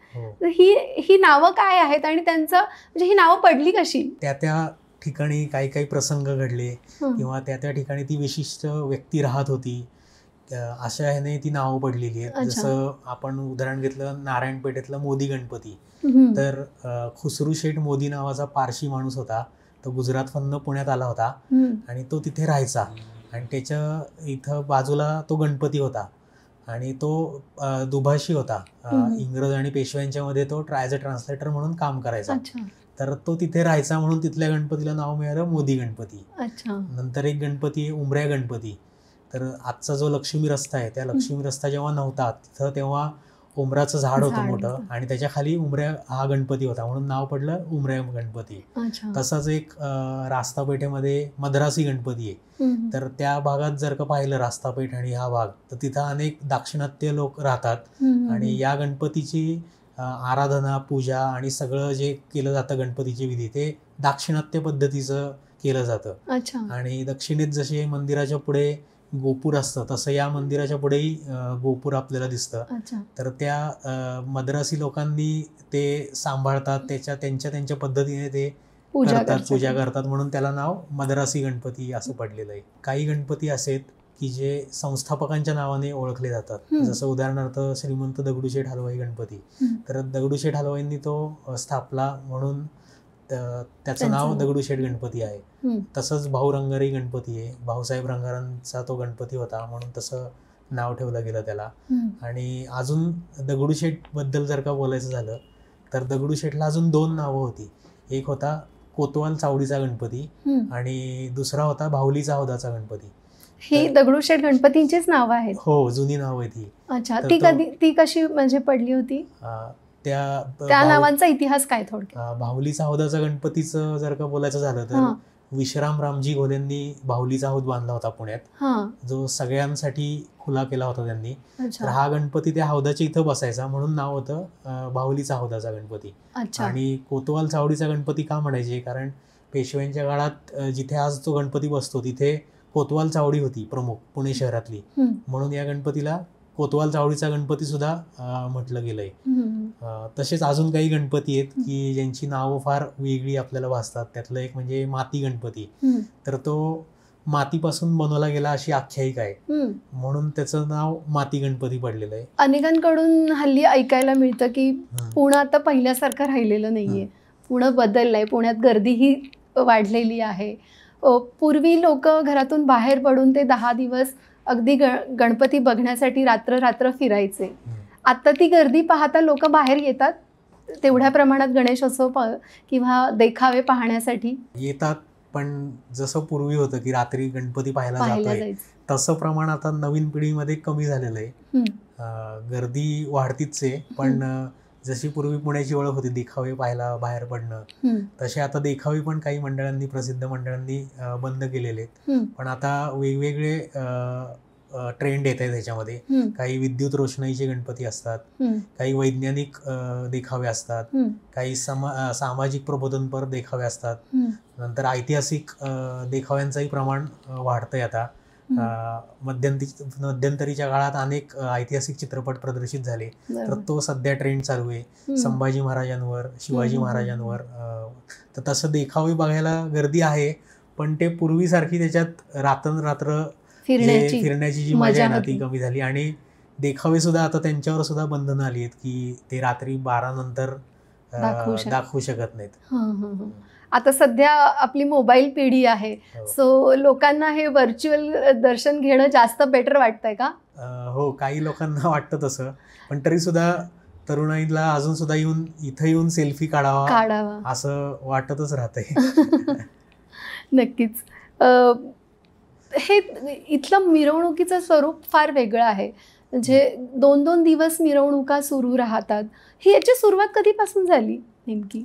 ही नावं काय आहेत आणि त्यांचं म्हणजे ही नावं पडली कशी? त्या ठिकाणी काही प्रसंग घडले किंवा त्या ठिकाणी ती विशिष्ट व्यक्ती राहत होती, अशा ह्याने ती नावं पडलेली आहेत. जसं आपण उदाहरण घेतलं नारायणपेठेतलं मोदी गणपती, तर खुसरू शेठ मोदी नावाचा पारशी माणूस होता, तो गुजरातमधनं पुण्यात आला होता आणि तो तिथे राहायचा आणि त्याच्या इथं बाजूला तो गणपती होता आणि तो दुभाषी होता. इंग्रज आणि पेशव्यांच्या मध्ये तो ॲज अ ट्रान्सलेटर म्हणून काम करायचा. तर तो तिथे राहायचा म्हणून तिथल्या गणपतीला नाव मिळालं मोदी गणपती. नंतर एक गणपती आहे उमऱ्या गणपती. तर आजचा जो लक्ष्मी रस्ता आहे, त्या लक्ष्मी रस्ता जेव्हा नव्हता तिथं तेव्हा उमराचं झाड होतं मोठं आणि त्याच्या खाली उमऱ्या हा गणपती होता म्हणून नाव पडलं उमऱ्या गणपती. तसाच एक रास्तापेठेमध्ये मद्रासी गणपती आहे. तर त्या भागात जर का पाहिलं रास्तापेठ आणि हा भाग, तर तिथं अनेक दाक्षिणात्य लोक राहतात आणि या गणपतीची आराधना पूजा आणि सगळं जे केलं जातं गणपतीची विधी ते दाक्षिणात्य पद्धतीचं केलं जातं. आणि दक्षिणेत जसे मंदिराच्या पुढे गोपूर असतं तसं या मंदिराच्या पुढेही गोपूर आपल्याला दिसतं. तर त्या मद्रासी लोकांनी ते सांभाळतात, त्यांच्या पद्धतीने ते पूजा करतात म्हणून त्याला नाव मद्रासी गणपती असं पडलेलं आहे. काही गणपती असे आहेत की जे संस्थापकांच्या नावाने ओळखले जातात. जसं उदाहरणार्थ श्रीमंत दगडूशेठ हलवाई गणपती, तर दगडूशेठ हलवाईंनी तो स्थापला म्हणून त्याचं नाव दगडूशेठ गणपती आहे. तसंच भाऊ रंगारी गणपती आहे, भाऊसाहेब रंगारांचा तो गणपती होता म्हणून तसं नाव ठेवलं गेलं त्याला. आणि अजून दगडूशेठ बद्दल जर का बोलायचं झालं तर दगडूशेठला अजून 2 नावं होती. एक होता कोतवाल चावडीचा गणपती आणि दुसरा होता बाहुलीचा हौदाचा गणपती. ही दगडूशेठ गणपतींचीच नावं आहेत? हो, जुनी नाव आहे ती. अच्छा, ती कशी म्हणजे पडली होती? त्या नावांचा इतिहास काय थोडक्यात? बाहुलीचा हौदाचा गणपतीचं जर का बोलायचं झालं तर विश्राम रामजी घोलेंनी बाहुलीचा हौद बांधला होता पुण्यात, जो सगळ्यांसाठी खुला केला होता त्यांनी. तर हा गणपती त्या हौदाच्या इथं बसायचा म्हणून नाव होतं बाहुलीचा हौदाचा गणपती. आणि कोतवाल चावडीचा गणपती का म्हणायचे, कारण पेशव्यांच्या काळात जिथे आज तो गणपती बसतो तिथे कोतवाल चावडी होती प्रमुख पुणे शहरातली, म्हणून या गणपतीला कोतवाल चावडीचा गणपती सुद्धा म्हटलं गेलंय. तसेच अजून काही गणपती आहेत की ज्यांची नावं फार वेगळी आपल्याला भासतात. त्यातलं एक म्हणजे माती गणपती. तर तो मातीपासून बनवला गेला अशी आख्यायिका आहे म्हणून त्याचं नाव माती गणपती पडलेलं आहे. अनेकांकडून हल्ली ऐकायला मिळतं की पुणे आता पहिल्यासारखं राहिलेलं नाहीये, पुणं बदललं आहे, पुण्यात गर्दीही वाढलेली आहे. पूर्वी लोक घरातून बाहेर पडून ते 10 दिवस अगदी गणपती बघण्यासाठी रात्र रात्र फिरायचे. आता ती गर्दी पाहता लोक बाहेर येतात तेवढ्या प्रमाणात गणेशोत्सव किंवा देखावे पाहण्यासाठी येतात, पण जसं पूर्वी होतं की रात्री गणपती पाहायला जातोय तसं प्रमाण आता नवीन पिढीमध्ये कमी झालेलं आहे. गर्दी वाढतीच आहे, पण जशी पूर्वी पुण्याची ओळख होती देखावे पाहायला बाहेर पडणं, तसे आता देखावे पण काही मंडळांनी, प्रसिद्ध मंडळांनी बंद केलेले आहेत. पण आता वेगवेगळे ट्रेंड येत आहेत त्याच्यामध्ये. काही विद्युत रोषणाईचे गणपती असतात, काही वैज्ञानिक देखावे असतात, काही सामाजिक प्रबोधनपर देखावे असतात. नंतर ऐतिहासिक देखाव्यांचंही प्रमाण वाढतंय आता. मध्यंतरीच्या काळात अनेक ऐतिहासिक चित्रपट प्रदर्शित झाले, तर तो सध्या ट्रेंड चालू आहे संभाजी महाराजांवर, शिवाजी महाराजांवर. तर तसं देखावे बघायला गर्दी आहे, पण ते पूर्वीसारखी त्याच्यात रात्रंरात्र फिरण्याची जी मजा आहे ना ती कमी झाली. आणि देखावे सुद्धा आता त्यांच्यावर सुद्धा बंधनं आली आहेत की ते रात्री 12 नंतर दाखवू शकत नाहीत. आता सध्या आपली मोबाईल पिढी आहे, सो लोकांना हे व्हर्च्युअल दर्शन घेणं जास्त बेटर वाटतंय का? हो, काही लोकांना वाटतं तसं, पण तरी सुद्धा तरुणाईला अजून सुद्धा इथं येऊन सेल्फी काढावा असं वाटतच राहतंय. नक्कीच. हे इथलं मिरवणुकीचं स्वरूप फार वेगळं आहे. म्हणजे 2-2 दिवस मिरवणुका सुरू राहतात. ही याची सुरुवात कधीपासून झाली नेमकी?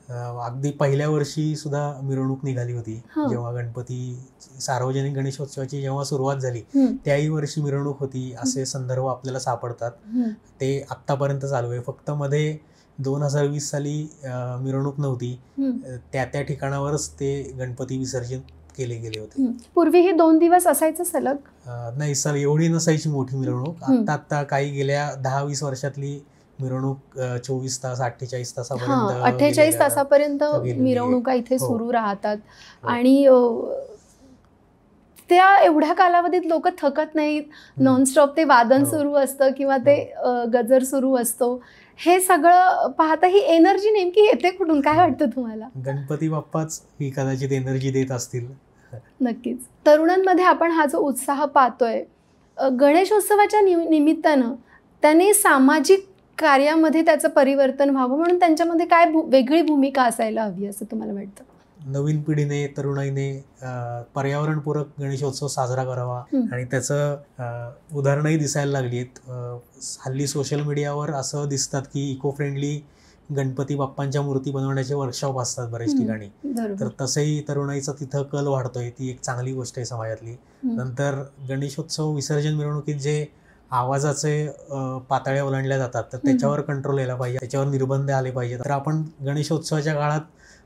अगदी पहिल्या वर्षी सुद्धा मिरवणूक निघाली होती. जेव्हा गणपती सार्वजनिक गणेशोत्सवाची जेव्हा सुरुवात झाली त्याही वर्षी मिरवणूक होती असे संदर्भ आपल्याला सापडतात. ते आत्तापर्यंत चालू आहे. फक्त मध्ये 2020 साली मिरवणूक नव्हती, त्या ठिकाणावरच ते गणपती विसर्जित केले गेले होते. पूर्वी हे 2 दिवस असायचं सलग? नाही सर, एवढी नसायची मोठी मिरवणूक. आता काही गेल्या 10-20 वर्षातली मिरवणूक 24 तास 48 तासापर्यंत 48 तासापर्यंत मिरवणुका इथे सुरू राहतात. आणि त्या एवढ्या कालावधीत लोक थकत नाहीत. नॉनस्टॉप ते वादन सुरू असतं किंवा ते गजर सुरू असतो. हे सगळं पाहता ही एनर्जी नेमकी येते कुठून, काय वाटतं तुम्हाला? गणपती बाप्पाच ही कदाचित एनर्जी देत असतील. नक्कीच. तरुणांमध्ये आपण हा जो उत्साह पाहतोय, गणेशोत्सवाच्या निमित्तानं त्यांनी सामाजिक कार्यामध्ये त्याचं परिवर्तन व्हावं म्हणून त्यांच्यामध्ये काय वेगळी भूमिका असायला हवी असं तुम्हाला वाटतं? नवीन पिढीने, तरुणाईने पर्यावरणपूरक गणेशोत्सव साजरा करावा आणि त्याचं उदाहरणंही दिसायला लागली आहेत. हल्ली सोशल मीडियावर असं दिसतात की इको फ्रेंडली गणपती बाप्पांच्या मूर्ती बनवण्याचे वर्कशॉप असतात बऱ्याच ठिकाणी. तर तसंही तरुणाईचा तिथं कल वाढतोय, ती एक चांगली गोष्ट आहे समाजातली. नंतर गणेशोत्सव विसर्जन मिरवणुकीत जे आवाजाचे पातळ्या ओलांडल्या जातात तर त्याच्यावर कंट्रोल यायला पाहिजे, त्याच्यावर निर्बंध आले पाहिजे. तर आपण गणेशोत्सवाच्या काळात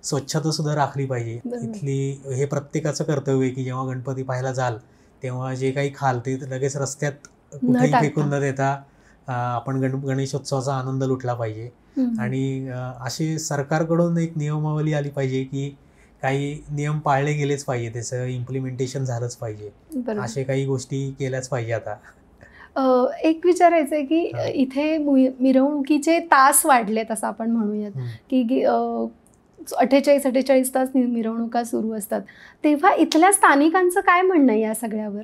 स्वच्छता सुद्धा राखली पाहिजे. इथली हे प्रत्येकाचं कर्तव्य आहे की जेव्हा गणपती पाहायला जाल तेव्हा जे काही खाल ते लगेच रस्त्यात कुठेही फेकून न देता आपण गणेशोत्सवाचा आनंद लुटला पाहिजे. आणि अशी सरकारकडून एक नियमावली आली पाहिजे की काही नियम पाळले गेलेच पाहिजे, त्याचं इम्प्लिमेंटेशन झालंच पाहिजे. असे काही गोष्टी केल्याच पाहिजे. आता एक विचारायचं आहे की इथे मिरवणुकीचे तास वाढलेत असं आपण म्हणूयात की 48 तास मिरवणुका सुरू असतात, तेव्हा इथल्या स्थानिकांचं काय म्हणणं आहे या सगळ्यावर?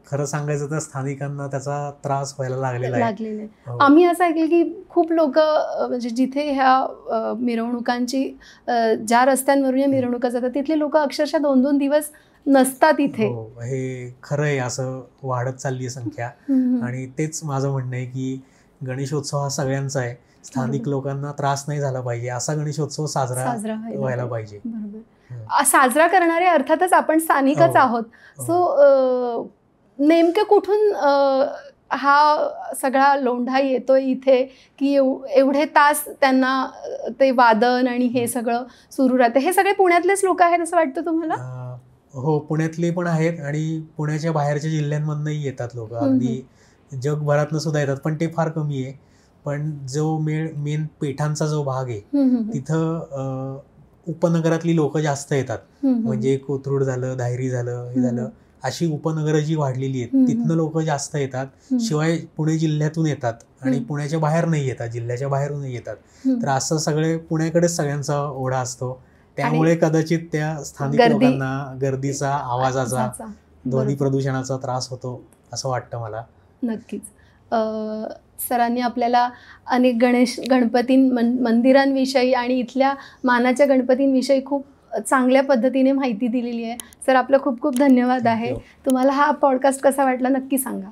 खरं सांगायचं तर स्थानिकांना त्याचा त्रास व्हायला लागलेला आहे. आम्ही असं ऐकलं की खूप लोक म्हणजे जिथे ह्या मिरवणुकांची ज्या रस्त्यांवरून या मिरवणुका जातात तिथले लोक अक्षरशः 2-2 दिवस नसतात इथे. हे खरं आहे, असं वाढत चालली आहे संख्या. आणि तेच माझं म्हणणं आहे की गणेशोत्सव हा सगळ्यांचा आहे, स्थानिक लोकांना त्रास नाही झाला पाहिजे, असा गणेशोत्सव साजरा व्हायला पाहिजे. साजरा करणारे अर्थातच आपण स्थानिकच आहोत. सो नेमकं कुठून हा सगळा लोंढा येतोय इथे की एवढे तास त्यांना ते वादन आणि हे सगळं सुरू राहतं? हे सगळे पुण्यातलेच लोक आहेत असं वाटतं तुम्हाला? हो, पुण्यातले पण आहेत आणि पुण्याच्या बाहेरच्या जिल्ह्यांमधनंही येतात लोक, अगदी जगभरातनं सुद्धा येतात, पण ते फार कमी आहे. पण जो मेन पेठांचा जो भाग आहे तिथं उपनगरातली लोक जास्त येतात. म्हणजे कोथरूड झालं, धायरी झालं, हे झालं, अशी उपनगरं जी वाढलेली आहेत तिथनं लोक जास्त येतात. शिवाय पुणे जिल्ह्यातून येतात आणि पुण्याच्या बाहेर नाही येतात, जिल्ह्याच्या बाहेरून येतात. तर असं सगळे पुण्याकडेच सगळ्यांचा ओढा असतो. त्यामुळे कदाचित त्या स्थानिक लोकांना गर्दीचा, आवाजाचा, ध्वनी प्रदूषणाचा त्रास होतो असं वाटतं मला. नक्कीच. सरांनी आपल्याला अनेक गणपती मंदिरांविषयी आणि इथल्या मानाच्या गणपतींविषयी खूप चांगल्या पद्धतीने माहिती दिलेली आहे. सर, आपलं खूप खूप धन्यवाद आहे. तुम्हाला हा पॉडकास्ट कसा वाटला नक्की सांगा.